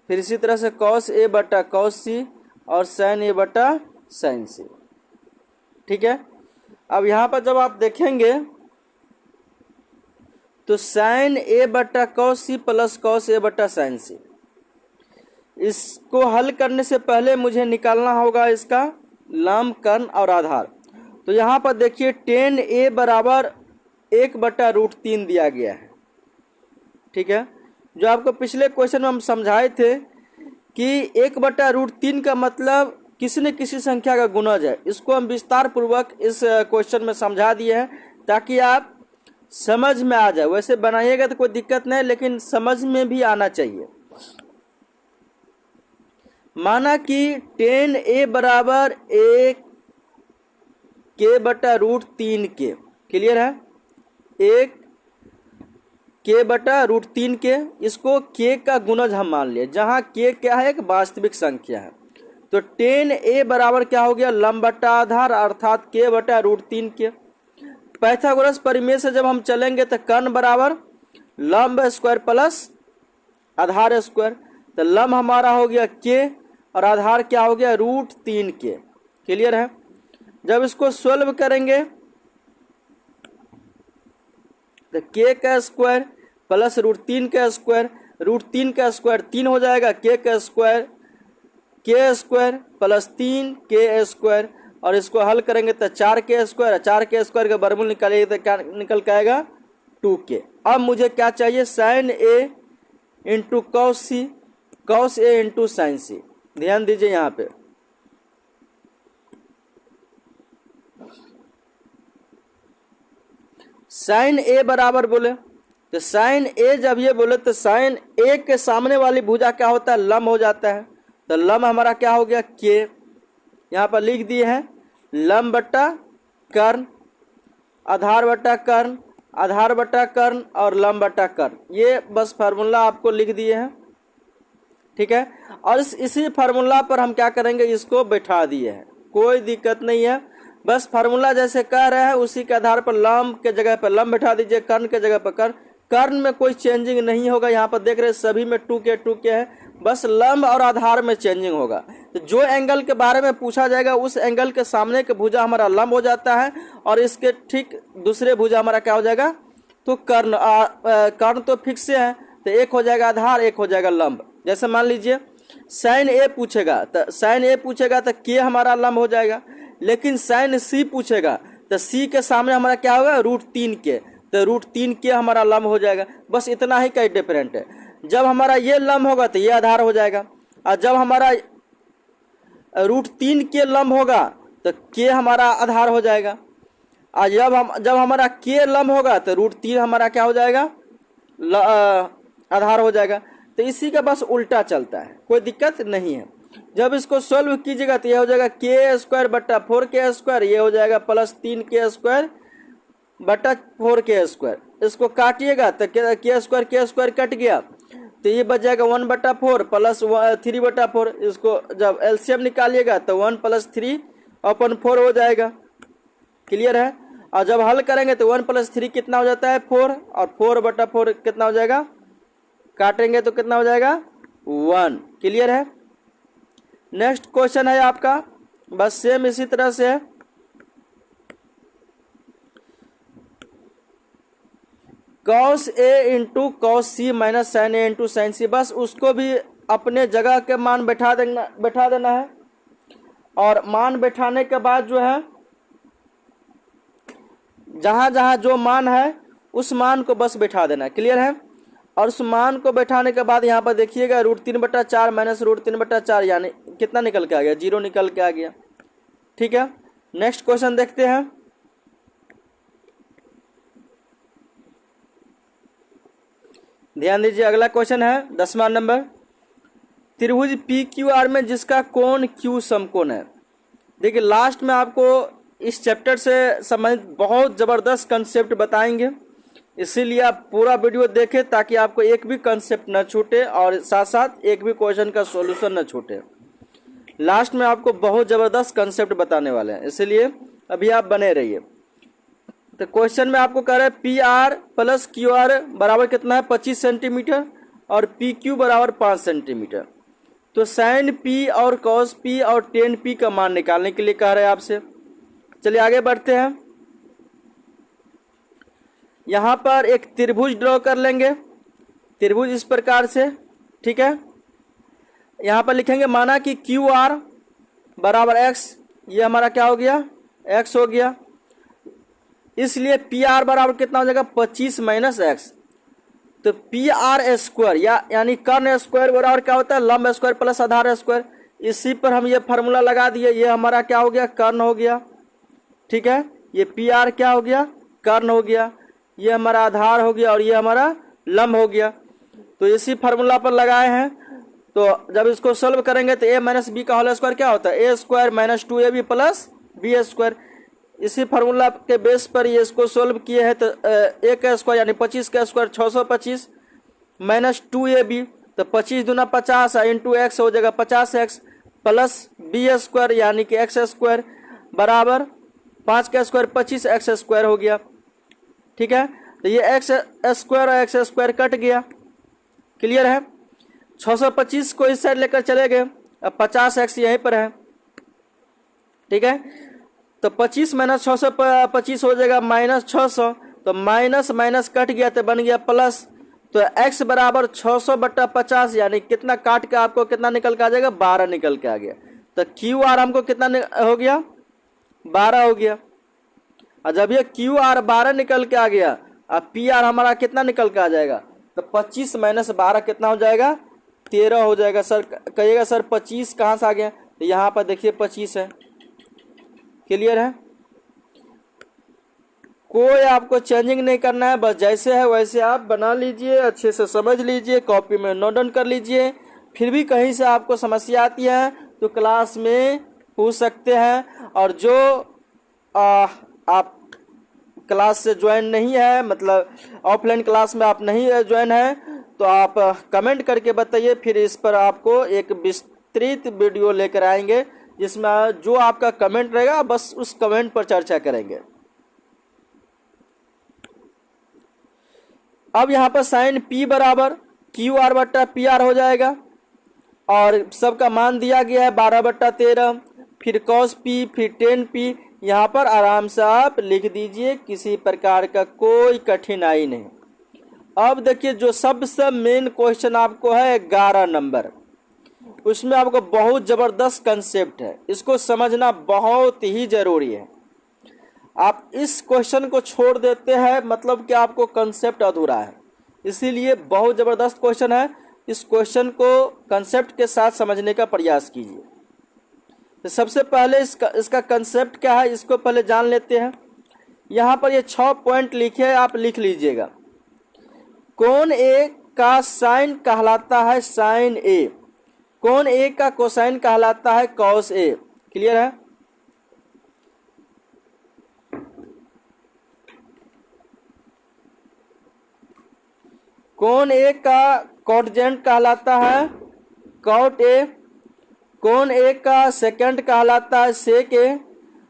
फिर इसी तरह से cos A बटा cos C और sin A बटा sin C, ठीक है। अब यहाँ पर जब आप देखेंगे तो sin A बटा cos C plus cos A बटा sin C, इसको हल करने से पहले मुझे निकालना होगा इसका लंब कर्ण और आधार। तो यहाँ पर देखिए tan A बराबर 1/√3 दिया गया है, ठीक है। जो आपको पिछले क्वेश्चन में हम समझाए थे कि 1/√3 का मतलब किसी न किसी संख्या का गुणज है, इसको हम विस्तार पूर्वक इस क्वेश्चन में समझा दिए हैं ताकि आप समझ में आ जाए। वैसे बनाइएगा तो कोई दिक्कत नहीं, लेकिन समझ में भी आना चाहिए। माना कि 10a बराबर 1 के बटा रूट 3 के, क्लियर है, 1 के बटा रूट 3 के, इसको के का गुणज हम मान लिए, जहां के क्या है, एक वास्तविक संख्या है। तो 10a बराबर क्या हो गया, लंब बटा आधार अर्थात के बटा रूट 3 के। पाइथागोरस परिमेय से जब हम चलेंगे तो कर्ण बराबर लंब स्क्वायर प्लस आधार स्क्वायर, तो लंब हमारा हो गया के और आधार क्या हो गया रूट 3 के, क्लियर है। जब इसको सॉल्व करेंगे तो के का स्क्वायर प्लस रूट 3 का स्क्वायर, रूट 3 का स्क्वायर 3 हो जाएगा, के का स्क्वायर के स्क्वायर प्लस 3 के स्क्वायर, और इसको हल करेंगे तो 4 के स्क्वायर, 4 के स्क्वायर का वर्गमूल निकालिएगा तो क्या निकल के आएगा 2k। अब मुझे क्या चाहिए, sign A into cos C, cos A into sine सी। ध्यान दीजिए यहाँ पे, साइन ए बराबर बोले तो साइन ए जब ये बोले तो साइन ए के सामने वाली भुजा क्या होता है, लंब हो जाता है। तो लंब हमारा क्या हो गया के, यहाँ पर लिख दिए हैं लंब बट्टा कर्ण, आधार बट्टा कर्ण, आधार बट्टा कर्ण और लंब बट्टा कर्ण, ये बस फार्मूला आपको लिख दिए हैं, ठीक है। और इसी फार्मूला पर हम क्या करेंगे, इसको बैठा दिए हैं, कोई दिक्कत नहीं है। बस फार्मूला जैसे कह रहे हैं उसी के आधार पर लंब के जगह पर लंब बैठा दीजिए, कर्ण के जगह पर कर्ण, कर्ण में कोई चेंजिंग नहीं होगा। यहाँ पर देख रहे हैं सभी में 2k है, बस लंब और आधार में चेंजिंग होगा। तो जो एंगल के बारे में पूछा जाएगा उस एंगल के सामने के भुजा हमारा लंब हो जाता है और इसके ठीक दूसरे भुजा हमारा क्या हो जाएगा, तो कर्ण। कर्ण तो फिक्स है, तो एक हो जाएगा आधार, एक हो जाएगा लंब। जैसे मान लीजिए साइन ए पूछेगा तो साइन ए पूछेगा तो के हमारा लंब हो जाएगा, लेकिन साइन सी पूछेगा तो सी के सामने हमारा क्या होगा रूट 3 के, तो रूट 3 के हमारा लंब हो जाएगा। बस इतना ही कई डिफरेंट है। जब हमारा ये लंब होगा तो ये आधार हो जाएगा, और जब हमारा रूट 3 के लंब होगा तो के हमारा आधार हो जाएगा, और जब हमारा के लंब होगा तो रूट 3 हमारा क्या हो जाएगा, आधार हो जाएगा। तो इसी का बस उल्टा चलता है, कोई दिक्कत नहीं है। जब इसको सोल्व कीजिएगा तो यह हो जाएगा के स्क्वायर बट्टा 4k स्क्वायर, ये हो जाएगा प्लस 3k स्क्वायर बट्टा 4k स्क्वायर। इसको काटिएगा तो के स्क्वायर कट गया, तो ये बच जाएगा 1/4 प्लस 3/4। इसको जब एलसीएम निकालिएगा तो 1 + 3/4 हो जाएगा, क्लियर है। और जब हल करेंगे तो 1 + 3 कितना हो जाता है 4, और 4/4 कितना हो जाएगा, काटेंगे तो कितना हो जाएगा 1, क्लियर है। नेक्स्ट क्वेश्चन है आपका, बस सेम इसी तरह से है। Cos A into cos C minus sign A into sine सी, बस उसको भी अपने जगह के मान बैठा देना है, और मान बैठाने के बाद जो है जहां जहां जो मान है उस मान को बस बैठा देना है, क्लियर है। और उस मान को बैठाने के बाद यहाँ पर देखिएगा रूट 3/4 माइनस रूट 3/4, यानी कितना निकल के आ गया, 0 निकल के आ गया, ठीक है। नेक्स्ट क्वेश्चन देखते हैं। ध्यान दीजिए, अगला क्वेश्चन है 10वां नंबर। त्रिभुज PQR में जिसका कोण Q समकोण है। देखिए लास्ट में आपको इस चैप्टर से संबंधित बहुत ज़बरदस्त कंसेप्ट बताएंगे, इसीलिए आप पूरा वीडियो देखें ताकि आपको एक भी कंसेप्ट न छूटे और साथ साथ एक भी क्वेश्चन का सॉल्यूशन न छूटे। लास्ट में आपको बहुत ज़बरदस्त कंसेप्ट बताने वाले हैं, इसीलिए अभी आप बने रहिए। तो क्वेश्चन में आपको कह रहे हैं PR + QR बराबर कितना है 25 सेंटीमीटर और PQ बराबर 5 सेंटीमीटर। तो साइन P और कॉस P और टेन P का मान निकालने के लिए कह रहे हैं आपसे। चलिए आगे बढ़ते हैं। यहाँ पर एक त्रिभुज ड्रॉ कर लेंगे, त्रिभुज इस प्रकार से, ठीक है। यहाँ पर लिखेंगे माना कि QR बराबर x, ये हमारा क्या हो गया x हो गया, इसलिए PR बराबर कितना हो जाएगा 25 माइनस x। तो PR स्क्वायर यानी कर्ण स्क्वायर बराबर क्या होता है लंब स्क्वायर प्लस आधार स्क्वायर। इसी पर हम ये फार्मूला लगा दिए, ये हमारा क्या हो गया कर्ण हो गया, ठीक है। ये PR क्या हो गया कर्ण हो गया। ये हमारा आधार हो गया और ये हमारा लंब हो गया। तो इसी फार्मूला पर लगाए हैं। तो जब इसको सोल्व करेंगे तो a माइनस बी का होल स्क्वायर क्या होता है, a square minus 2ab plus B square. इसी फार्मूला के बेस पर ये इसको सोल्व किए हैं। तो a का स्क्वायर यानी 25 का स्क्वायर 625 माइनस 2ab, तो 25 दूना 50 इंटू एक्स हो जाएगा 50x प्लस बी स्क्वायर यानी कि एक्स स्क्वायर बराबर 5 का स्क्वायर 25 एक्स स्क्वायर हो गया। ठीक है, तो ये एक्स स्क्वायर और एक्स स्क्वायर कट गया। क्लियर है। 625 को इस साइड लेकर चले गए, अब 50x यहीं पर है। ठीक है, तो 25 माइनस 625 हो जाएगा माइनस 600, तो माइनस माइनस कट गया तो बन गया प्लस। तो x बराबर 600/50 यानी कितना काट के आपको कितना निकल के आ जाएगा, 12 निकल के आ गया। तो QR हमको कितना हो गया, 12 हो गया। और जब ये QR 12 निकल के आ गया, अब PR हमारा कितना निकल के आ जाएगा, तो 25 माइनस 12 कितना हो जाएगा, 13 हो जाएगा। सर कहिएगा सर 25 कहाँ से आ गया, तो यहाँ पर देखिए 25 है। क्लियर है। कोई आपको चेंजिंग नहीं करना है, बस जैसे है वैसे आप बना लीजिए, अच्छे से समझ लीजिए, कॉपी में नोट डाउन कर लीजिए। फिर भी कहीं से आपको समस्या आती है तो क्लास में पूछ सकते हैं। और जो आप क्लास से ज्वाइन नहीं है, मतलब ऑफलाइन क्लास में आप नहीं ज्वाइन है, तो आप कमेंट करके बताइए, फिर इस पर आपको एक विस्तृत वीडियो लेकर आएंगे जिसमें जो आपका कमेंट रहेगा बस उस कमेंट पर चर्चा करेंगे। अब यहाँ पर साइन P बराबर QR/PR हो जाएगा और सबका मान दिया गया है 12/13, फिर cos P, फिर tan P। यहाँ पर आराम से आप लिख दीजिए, किसी प्रकार का कोई कठिनाई नहीं। अब देखिए जो सबसे मेन क्वेश्चन आपको है 11 नंबर, उसमें आपको बहुत ज़बरदस्त कंसेप्ट है, इसको समझना बहुत ही ज़रूरी है। आप इस क्वेश्चन को छोड़ देते हैं मतलब कि आपको कंसेप्ट अधूरा है, इसीलिए बहुत ज़बरदस्त क्वेश्चन है। इस क्वेश्चन को कंसेप्ट के साथ समझने का प्रयास कीजिए। तो सबसे पहले इसका कंसेप्ट क्या है, इसको पहले जान लेते हैं। यहाँ पर ये 6 पॉइंट लिखे हैं, आप लिख लीजिएगा। कोण A का साइन कहलाता है साइन A, कोण A का कोसाइन कहलाता है कॉस A। क्लियर है। कोण A का कॉटजेंट कहलाता है कॉट A, कोण A का सेकेंड कहलाता है सेक A,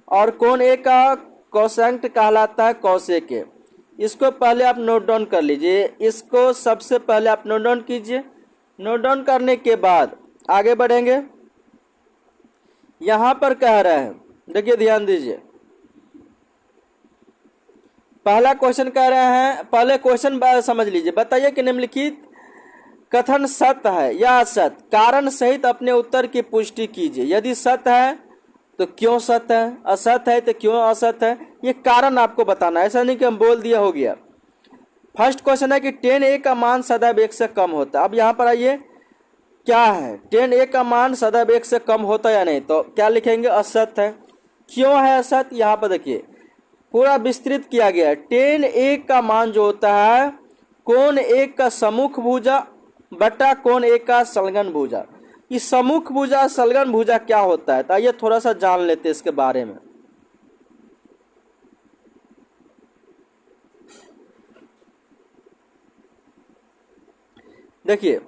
और कोण A का कोसेंट कहलाता है कॉस A के। इसको पहले आप नोट डाउन कर लीजिए, इसको सबसे पहले आप नोट डाउन कीजिए। नोट डाउन करने के बाद आगे बढ़ेंगे। यहाँ पर कह रहे हैं, देखिए ध्यान दीजिए, पहला क्वेश्चन कह रहे हैं, पहले क्वेश्चन समझ लीजिए। बताइए कि निम्नलिखित कथन सत्य है या असत्य, कारण सहित अपने उत्तर की पुष्टि कीजिए। यदि सत्य है तो क्यों सत्य है, असत्य है तो क्यों असत्य है, ये कारण आपको बताना है। ऐसा नहीं कि हम बोल दिया हो गया। फर्स्ट क्वेश्चन है कि tan A का मान सदैव 1 से कम होता है। अब यहाँ पर आइए, क्या है tan A का मान सदैव 1 से कम होता है या नहीं, तो क्या लिखेंगे, असत्य है। क्यों है असत्य, यहाँ पर देखिए पूरा विस्तृत किया गया है। tan A का मान जो होता है कोण A का सम्मुख भुजा बटा कोण A का संलग्न भुजा। इस सम्मुख भुजा संलग्न भुजा क्या होता है, तो आइए थोड़ा सा जान लेते हैं इसके बारे में। देखिए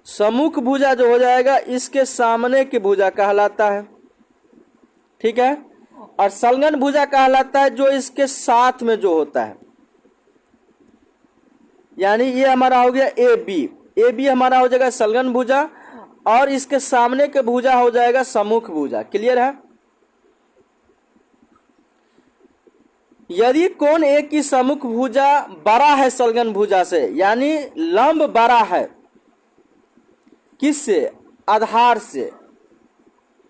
सम्मुख भुजा जो हो जाएगा इसके सामने की भुजा कहलाता है, ठीक है। और संलग्न भुजा कहलाता है जो इसके साथ में जो होता है, यानी ये हमारा हो गया ए बी हमारा हो जाएगा संलग्न भुजा, और इसके सामने के भुजा हो जाएगा सम्मुख भुजा। क्लियर है। यदि कोण A की सम्मुख भुजा बड़ा है संलग्न भुजा से, यानी लंब बड़ा है किससे, आधार से,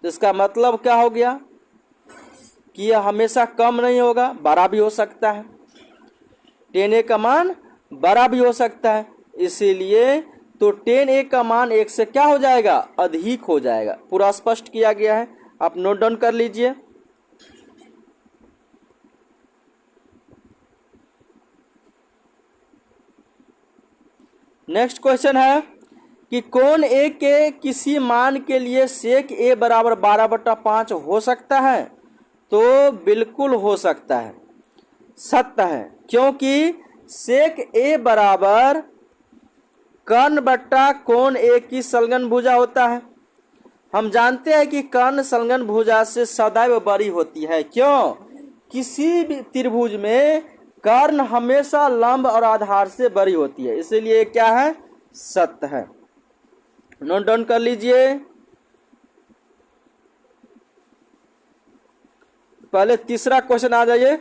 तो इसका मतलब क्या हो गया कि यह हमेशा कम नहीं होगा, बड़ा भी हो सकता है। tan A का मान बड़ा भी हो सकता है, इसीलिए तो tan a का मान 1 से क्या हो जाएगा, अधिक हो जाएगा। पूरा स्पष्ट किया गया है, आप नोट डाउन कर लीजिए। नेक्स्ट क्वेश्चन है कि कोण a के किसी मान के लिए सेक a बराबर 12/5 हो सकता है? तो बिल्कुल हो सकता है, सत्य है, क्योंकि सेक a बराबर कर्ण बट्टा कोण a की संलग्न भुजा होता है। हम जानते हैं कि कर्ण संलग्न भुजा से सदैव बड़ी होती है। क्यों? किसी भी त्रिभुज में कर्ण हमेशा लंब और आधार से बड़ी होती है, इसीलिए क्या है, सत्य है। नोट डाउन कर लीजिए। पहले तीसरा क्वेश्चन आ जाइए।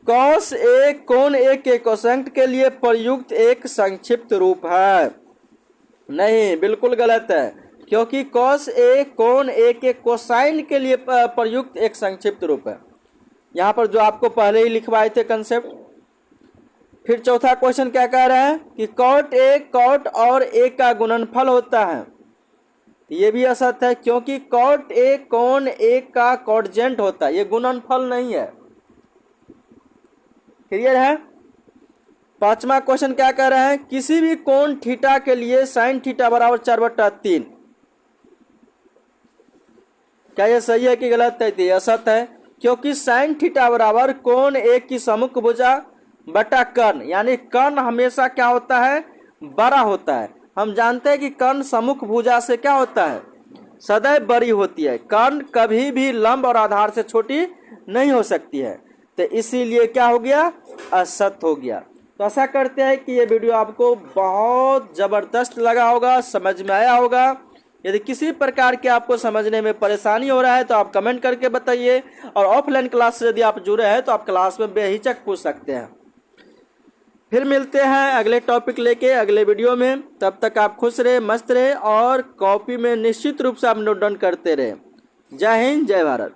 कॉस ए कोण ए के कोसेंट के लिए प्रयुक्त एक संक्षिप्त रूप है। नहीं, बिल्कुल गलत है, क्योंकि कॉस ए कोण ए के कोसाइन के लिए प्रयुक्त एक संक्षिप्त रूप है। यहाँ पर जो आपको पहले ही लिखवाए थे कंसेप्ट। फिर चौथा क्वेश्चन क्या कह रहे हैं कि कॉट ए कॉट और ए का गुणनफल होता है। ये भी असत्य है, क्योंकि कॉट ए कोण ए का कॉटजेंट होता है, ये गुणनफल नहीं है। क्लियर है। पांचवा क्वेश्चन क्या कह रहे हैं, किसी भी कोण थीटा के लिए साइन थीटा बराबर 4/3। क्या ये सही है कि गलत है? ये असत्य है, क्योंकि साइन थीटा बराबर कोण ए की सम्मुख भुजा बटा कर्ण, यानी कर्ण हमेशा क्या होता है, बड़ा होता है। हम जानते हैं कि कर्ण सम्मुख भुजा से क्या होता है, सदैव बड़ी होती है। कर्ण कभी भी लंब और आधार से छोटी नहीं हो सकती है, तो इसीलिए क्या हो गया, असत्य हो गया। तो आशा करते हैं कि ये वीडियो आपको बहुत ज़बरदस्त लगा होगा, समझ में आया होगा। यदि किसी प्रकार के आपको समझने में परेशानी हो रहा है तो आप कमेंट करके बताइए, और ऑफलाइन क्लास से यदि आप जुड़े हैं तो आप क्लास में बेहिचक पूछ सकते हैं। फिर मिलते हैं अगले टॉपिक लेके अगले वीडियो में। तब तक आप खुश रहे, मस्त रहे, और कॉपी में निश्चित रूप से आप नोट डाउन करते रहे। जय हिंद, जय भारत।